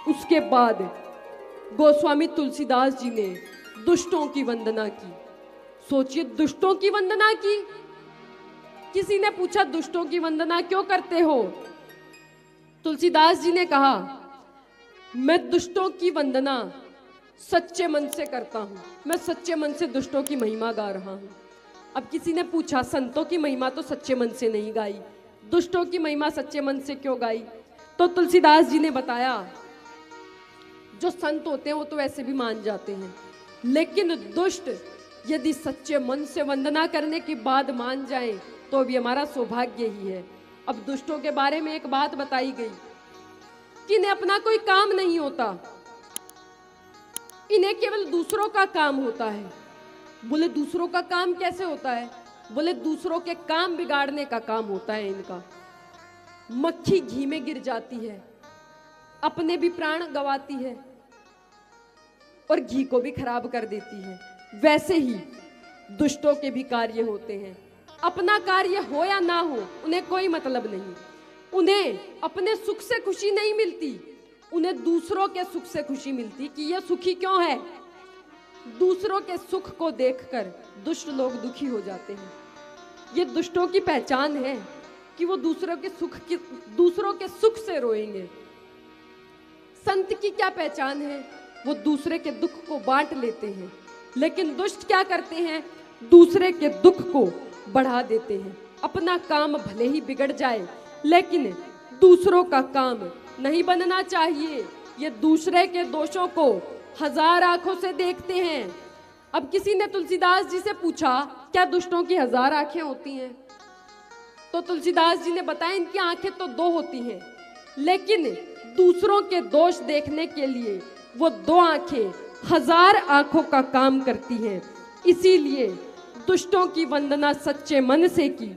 उसके बाद गोस्वामी तुलसीदास जी ने दुष्टों की वंदना की। सोचिए, दुष्टों की वंदना की। किसी ने पूछा दुष्टों की वंदना क्यों करते हो? तुलसीदास जी ने कहा, मैं दुष्टों की वंदना सच्चे मन से करता हूं। मैं सच्चे मन से दुष्टों की महिमा गा रहा हूं। अब किसी ने पूछा, संतों की महिमा तो सच्चे मन से नहीं गाई, दुष्टों की महिमा सच्चे मन से क्यों गाई? तो तुलसीदास जी ने बताया, जो संत होते हैं वो तो वैसे भी मान जाते हैं, लेकिन दुष्ट यदि सच्चे मन से वंदना करने के बाद मान जाए तो भी हमारा सौभाग्य ही है। अब दुष्टों के बारे में एक बात बताई गई कि इन्हें अपना कोई काम नहीं होता, इन्हें केवल दूसरों का काम होता है। बोले दूसरों का काम कैसे होता है? बोले दूसरों के काम बिगाड़ने का काम होता है इनका। मक्खी घी में गिर जाती है, अपने भी प्राण गंवाती है और घी को भी खराब कर देती है। वैसे ही दुष्टों के भी कार्य होते हैं। अपना कार्य हो या ना हो उन्हें कोई मतलब नहीं। उन्हें अपने सुख से खुशी नहीं मिलती, उन्हें दूसरों के सुख से खुशी मिलती कि ये सुखी क्यों है। दूसरों के सुख को देखकर दुष्ट लोग दुखी हो जाते हैं। ये दुष्टों की पहचान है कि वो दूसरों के सुख से रोएंगे। संत की क्या पहचान है? वो दूसरे के दुख को बांट लेते हैं। लेकिन दुष्ट क्या करते हैं? दूसरे के दुख को बढ़ा देते हैं। अपना काम भले ही बिगड़ जाए लेकिन दूसरों का काम नहीं बनना चाहिए। ये दूसरे के दोषों को हजार आंखों से देखते हैं। अब किसी ने तुलसीदास जी से पूछा, क्या दुष्टों की हजार आंखें होती हैं? तो तुलसीदास जी ने बताया, इनकी आंखें तो दो होती हैं, लेकिन दूसरों के दोष देखने के लिए वो दो आंखें हजार आंखों का काम करती हैं। इसीलिए दुष्टों की वंदना सच्चे मन से की